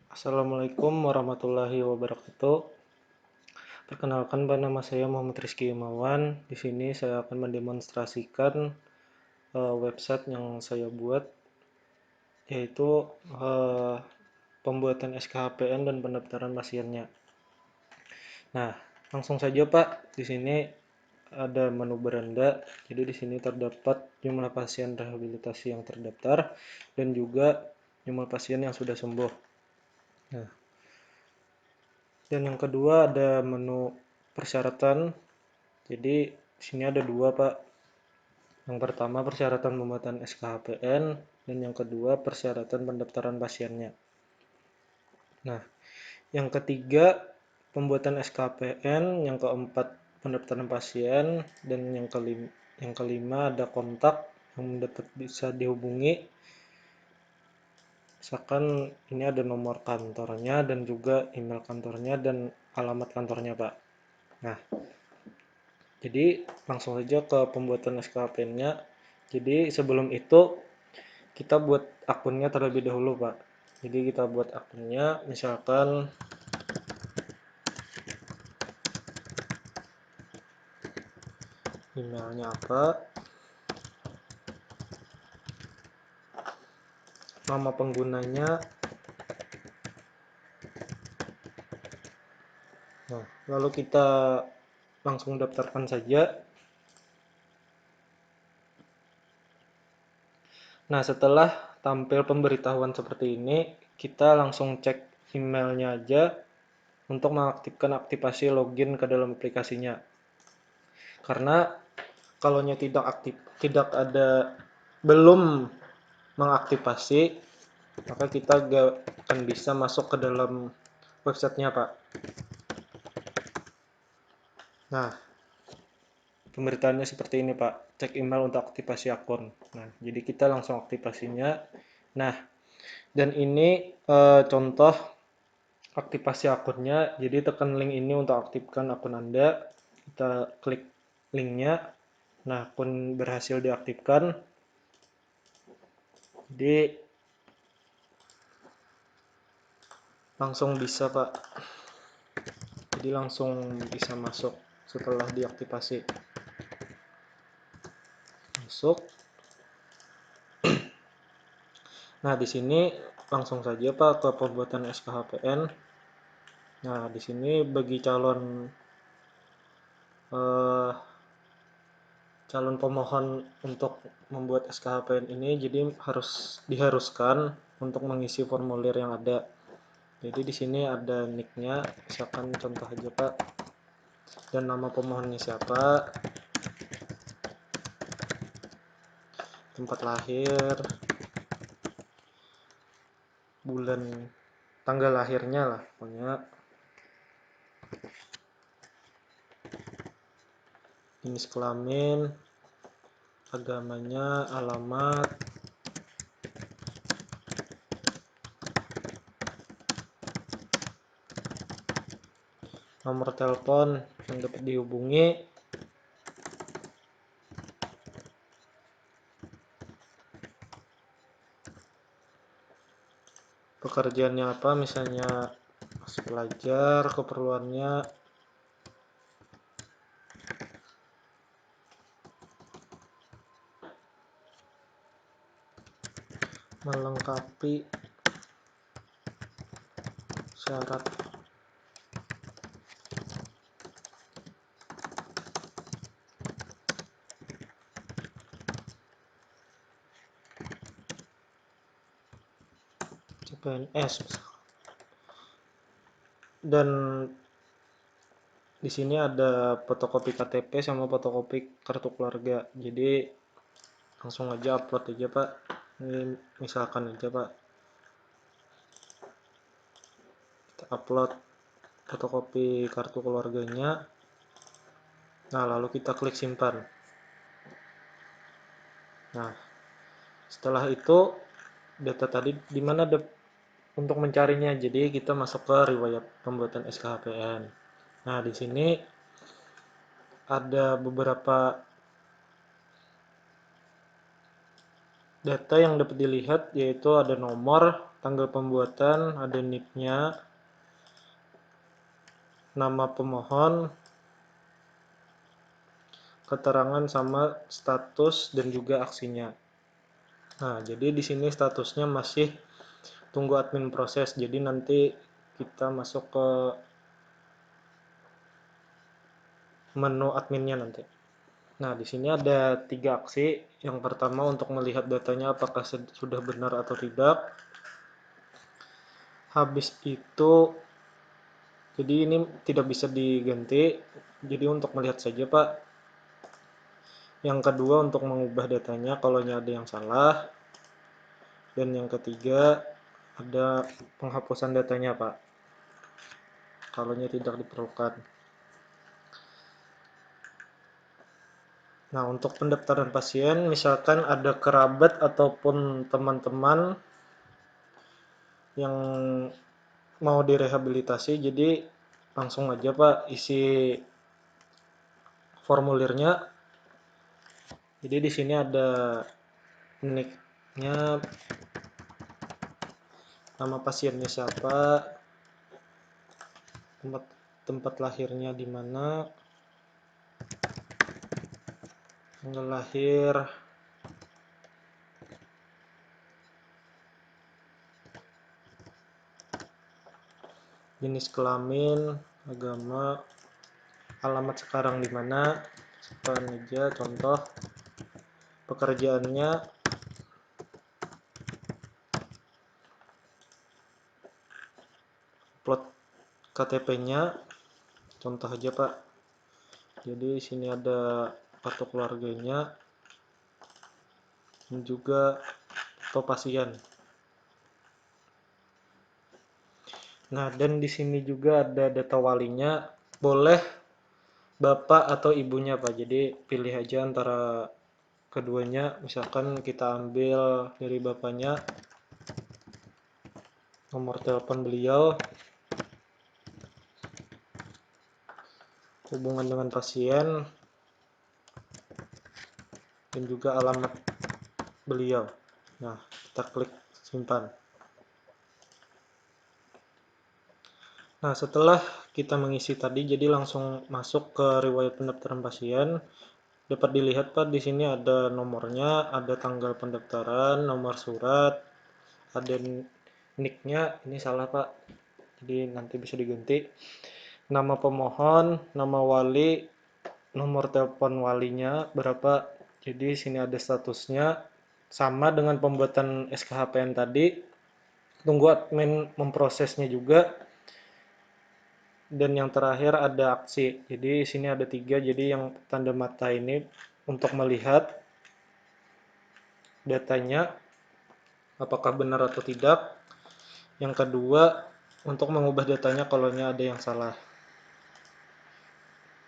Assalamualaikum warahmatullahi wabarakatuh. Perkenalkan, nama saya Muhammad Rizky Imawan. Di sini saya akan mendemonstrasikan website yang saya buat, yaitu pembuatan SKHPN dan pendaftaran pasiennya. Nah, langsung saja Pak. Di sini ada menu beranda. Jadi di sini terdapat jumlah pasien rehabilitasi yang terdaftar dan juga jumlah pasien yang sudah sembuh. Nah, dan yang kedua ada menu persyaratan. Jadi di sini ada dua Pak. Yang pertama persyaratan pembuatan SKHPN dan yang kedua persyaratan pendaftaran pasiennya. Nah, yang ketiga pembuatan SKHPN, yang keempat pendaftaran pasien, dan yang kelima ada kontak yang dapat bisa dihubungi. Misalkan ini ada nomor kantornya dan juga email kantornya dan alamat kantornya Pak. Nah, jadi langsung saja ke pembuatan SKHPN-nya. Jadi sebelum itu kita buat akunnya terlebih dahulu Pak. Jadi kita buat akunnya, misalkan emailnya apa, nama penggunanya. Nah, lalu kita langsung daftarkan saja. Nah, setelah tampil pemberitahuan seperti ini, kita langsung cek emailnya aja untuk mengaktifkan aktivasi login ke dalam aplikasinya. Karena kalau tidak ada belum mengaktifasi, maka kita gak akan bisa masuk ke dalam websitenya Pak. Nah, pemberitaannya seperti ini Pak, cek email untuk aktivasi akun. Nah, jadi kita langsung aktivasinya. Nah, dan ini contoh aktivasi akunnya. Jadi tekan link ini untuk aktifkan akun Anda. Kita klik linknya. Nah, akun berhasil diaktifkan. Jadi langsung bisa Pak. Jadi langsung bisa masuk setelah diaktifasi. Masuk. Nah, di sini langsung saja Pak ke pembuatan SKHPN. Nah, di sini bagi calon pemohon untuk membuat SKHPN ini, jadi diharuskan untuk mengisi formulir yang ada. Jadi di sini ada nicknya, misalkan contoh aja Pak, dan nama pemohonnya siapa, tempat lahir, bulan, tanggal lahirnya lah pokoknya, jenis kelamin, agamanya, alamat, nomor telepon yang dapat dihubungi, pekerjaannya apa, misalnya masih pelajar, keperluannya, melengkapi syarat CPNS. Dan di sini ada fotokopi KTP sama fotokopi kartu keluarga. Jadi langsung aja upload aja Pak. Ini misalkan aja Pak, kita upload fotokopi kartu keluarganya. Nah, lalu kita klik simpan. Nah, setelah itu data tadi di mana untuk mencarinya. Jadi kita masuk ke riwayat pembuatan SKHPN. Nah, di sini ada beberapa data yang dapat dilihat, yaitu ada nomor, tanggal pembuatan, ada NIK-nya, nama pemohon, keterangan sama status dan juga aksinya. Nah, jadi di sini statusnya masih tunggu admin proses. Jadi nanti kita masuk ke menu adminnya nanti. Nah, di sini ada 3 aksi. Yang pertama untuk melihat datanya apakah sudah benar atau tidak. Habis itu, jadi ini tidak bisa diganti. Jadi untuk melihat saja, Pak. Yang kedua untuk mengubah datanya kalau ada yang salah. Dan yang ketiga ada penghapusan datanya, Pak. Kalau tidak diperlukan. Nah, untuk pendaftaran pasien, misalkan ada kerabat ataupun teman-teman yang mau direhabilitasi, jadi langsung aja Pak isi formulirnya. Jadi di sini ada NIK-nya, nama pasiennya siapa, tempat lahirnya di mana, tanggal lahir, jenis kelamin, agama, alamat sekarang di mana, sekarang aja contoh, pekerjaannya, upload KTP-nya, contoh aja Pak. Jadi sini ada foto keluarganya dan juga foto pasien. Nah, dan di sini juga ada data walinya, boleh bapak atau ibunya Pak. Jadi pilih aja antara keduanya. Misalkan kita ambil dari bapaknya, nomor telepon beliau, hubungan dengan pasien, dan juga alamat beliau. Nah, kita klik simpan. Nah, setelah kita mengisi tadi, jadi langsung masuk ke riwayat pendaftaran pasien. Dapat dilihat Pak, di sini ada nomornya, ada tanggal pendaftaran, nomor surat, ada NIK-nya, ini salah Pak. Jadi nanti bisa diganti. Nama pemohon, nama wali, nomor telepon walinya berapa. Jadi sini ada statusnya, sama dengan pembuatan SKHPN tadi. Tunggu admin memprosesnya juga. Dan yang terakhir ada aksi. Jadi sini ada 3. Jadi yang tanda mata ini untuk melihat datanya apakah benar atau tidak. Yang kedua untuk mengubah datanya kalau ada yang salah.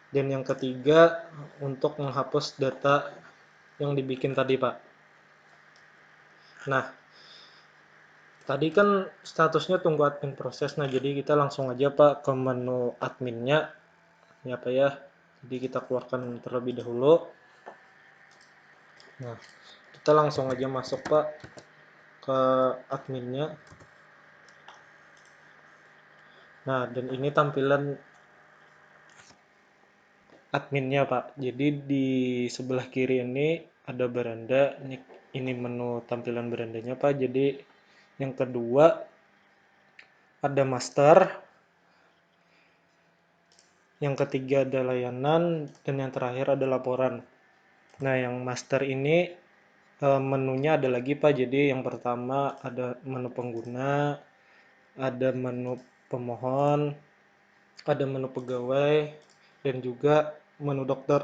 Dan yang ketiga untuk menghapus data yang dibikin tadi Pak. Nah, tadi kan statusnya tunggu admin proses. Nah, jadi kita langsung aja Pak ke menu adminnya. Ya Pak ya. Jadi kita keluarkan terlebih dahulu. Nah, kita langsung aja masuk Pak ke adminnya. Nah, dan ini tampilan adminnya Pak. Jadi di sebelah kiri ini ada beranda. Ini menu tampilan berandanya Pak. Jadi yang kedua ada master. Yang ketiga ada layanan, dan yang terakhir ada laporan. Nah, yang master ini menunya ada lagi Pak. Jadi yang pertama ada menu pengguna, ada menu pemohon, ada menu pegawai, dan juga menu dokter.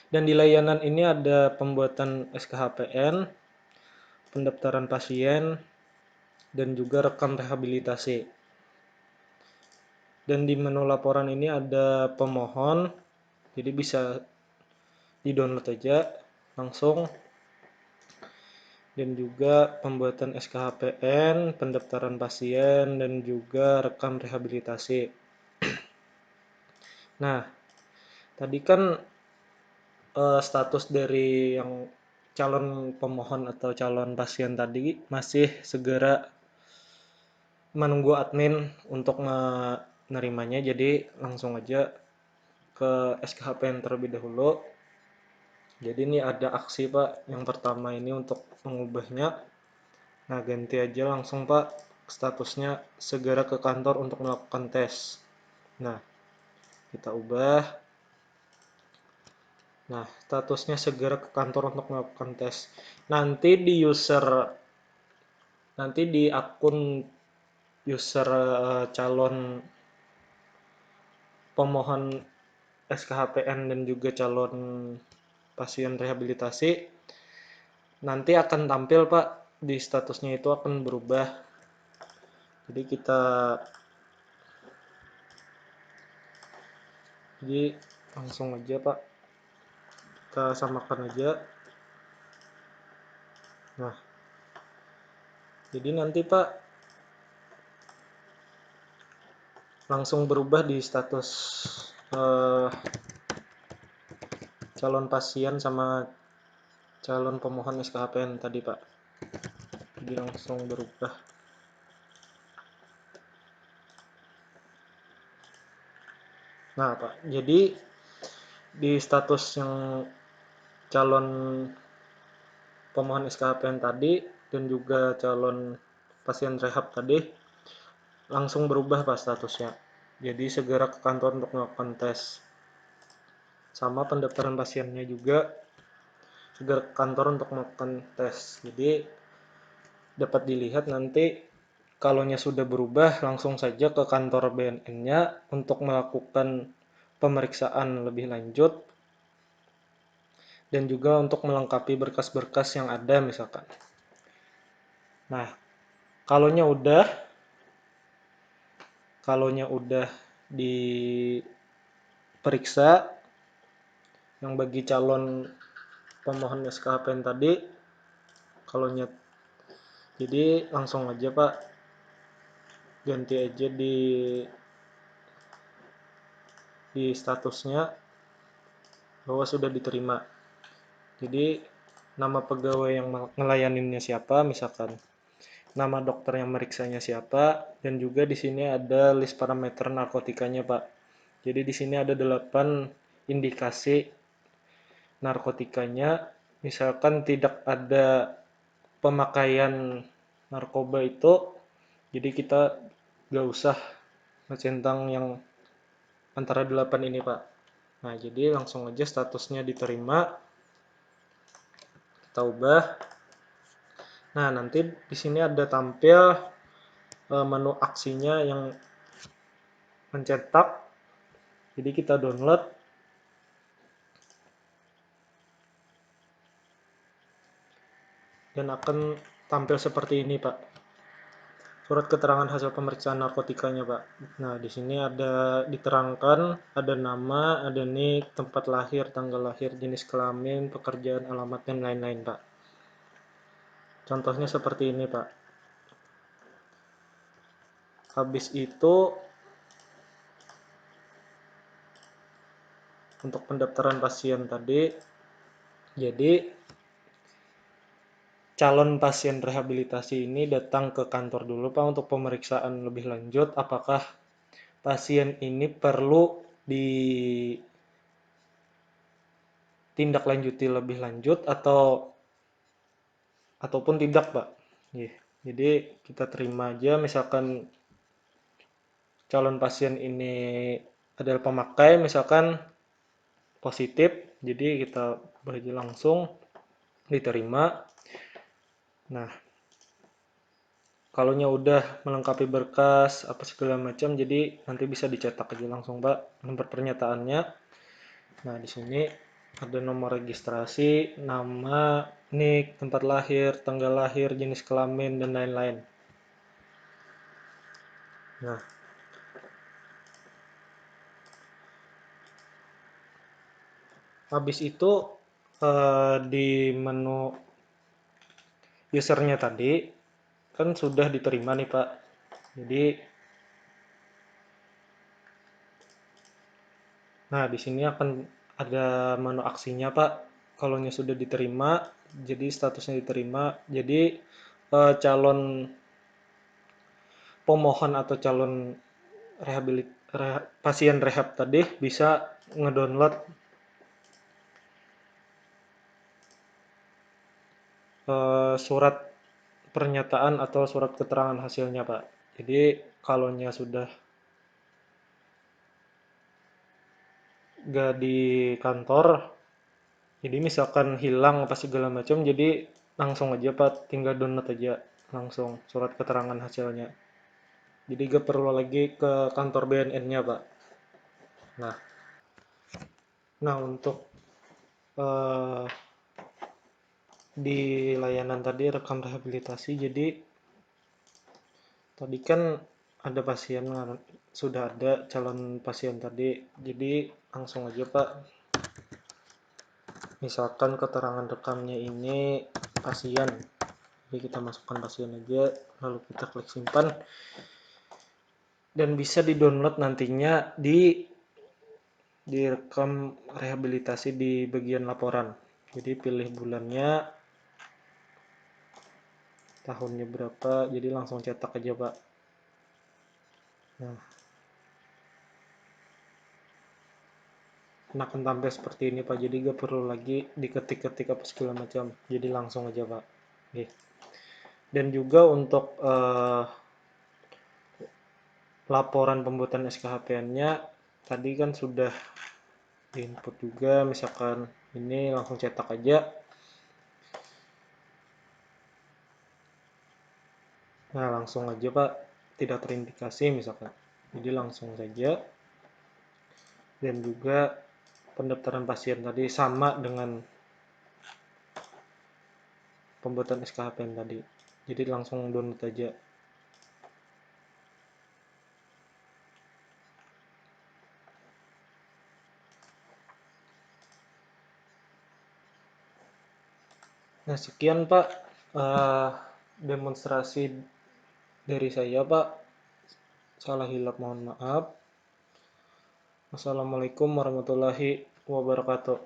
Dan di layanan ini ada pembuatan SKHPN, pendaftaran pasien, dan juga rekam rehabilitasi. Dan di menu laporan ini ada pemohon, jadi bisa di-download aja langsung. Dan juga pembuatan SKHPN, pendaftaran pasien, dan juga rekam rehabilitasi. Nah, tadi kan status dari yang calon pemohon atau calon pasien tadi masih segera menunggu admin untuk menerimanya, jadi langsung aja ke SKHPN terlebih dahulu. Jadi ini ada aksi Pak, yang pertama ini untuk mengubahnya. Nah, ganti aja langsung Pak, statusnya segera ke kantor untuk melakukan tes. Nah, kita ubah. Nah, statusnya segera ke kantor untuk melakukan tes. Nanti di akun user calon pemohon SKHPN dan juga calon pasien rehabilitasi nanti akan tampil Pak, di statusnya itu akan berubah. Jadi langsung aja Pak, kita samakan aja. Nah, jadi nanti Pak langsung berubah di status calon pasien sama calon pemohon SKHPN tadi Pak. Jadi langsung berubah. Nah Pak, jadi di status yang calon pemohon SKHPN tadi dan juga calon pasien rehab tadi langsung berubah Pak statusnya. Jadi segera ke kantor untuk melakukan tes. Sama pendaftaran pasiennya juga segera ke kantor untuk melakukan tes. Jadi dapat dilihat nanti kalaunya sudah berubah langsung saja ke kantor BNN-nya untuk melakukan pemeriksaan lebih lanjut dan juga untuk melengkapi berkas-berkas yang ada misalkan. Nah, kalaunya udah diperiksa yang bagi calon pemohon SKHPN tadi, kalaunya jadi langsung aja Pak ganti aja di statusnya bahwa sudah diterima. Jadi nama pegawai yang ngelayaninnya siapa misalkan, nama dokter yang meriksanya siapa, dan juga di sini ada list parameter narkotikanya Pak. Jadi di sini ada 8 indikasi narkotikanya, misalkan tidak ada pemakaian narkoba itu, jadi kita gak usah ngecentang yang antara 8 ini Pak. Nah, jadi langsung aja statusnya diterima, kita ubah. Nah, nanti di sini ada tampil menu aksinya yang mencetak. Jadi kita download. Dan akan tampil seperti ini, Pak. Surat keterangan hasil pemeriksaan narkotikanya, Pak. Nah, di sini ada diterangkan, ada nama, ada nik, tempat lahir, tanggal lahir, jenis kelamin, pekerjaan, alamat, dan lain-lain, Pak. Contohnya seperti ini, Pak. Habis itu, untuk pendaftaran pasien tadi, jadi calon pasien rehabilitasi ini datang ke kantor dulu Pak untuk pemeriksaan lebih lanjut apakah pasien ini perlu ditindaklanjuti lebih lanjut ataupun tidak Pak. Jadi kita terima aja misalkan calon pasien ini adalah pemakai misalkan positif, jadi kita beri langsung diterima. Nah, kalaunya udah melengkapi berkas apa segala macam, jadi nanti bisa dicetak aja langsung Pak nomor pernyataannya. Nah, di sini ada nomor registrasi, nama, nik, tempat lahir, tanggal lahir, jenis kelamin, dan lain-lain. Nah, habis itu di menu usernya tadi kan sudah diterima nih Pak. Jadi, nah di sini akan ada menu aksinya Pak. Kalaunya sudah diterima, jadi statusnya diterima. Jadi calon pemohon atau calon pasien rehab tadi bisa ngedownload surat pernyataan atau surat keterangan hasilnya, Pak. Jadi kalaunya sudah nggak di kantor, jadi misalkan hilang apa segala macam, jadi langsung aja Pak, tinggal download aja langsung surat keterangan hasilnya. Jadi gak perlu lagi ke kantor BNN-nya Pak. Nah, untuk eh, di layanan tadi rekam rehabilitasi, jadi tadi kan ada pasien, sudah ada calon pasien tadi, jadi langsung aja Pak. Misalkan keterangan rekamnya ini pasien, jadi kita masukkan pasien aja, lalu kita klik simpan, dan bisa di-download nantinya di rekam rehabilitasi di bagian laporan. Jadi pilih bulannya, tahunnya berapa, jadi langsung cetak aja Pak. Nah, akan tampil seperti ini Pak, jadi gak perlu lagi diketik-ketik apa segala macam, jadi langsung aja Pak. Oke. Dan juga untuk laporan pembuatan SKHPN-nya tadi kan sudah diinput juga, misalkan ini langsung cetak aja. Nah, langsung aja Pak, tidak terindikasi misalkan. Jadi langsung saja. Dan juga pendaftaran pasien tadi sama dengan pembuatan SKHPN tadi. Jadi langsung download aja. Nah, sekian Pak demonstrasi dari saya Pak. Salah hilap mohon maaf. Wassalamualaikum warahmatullahi wabarakatuh.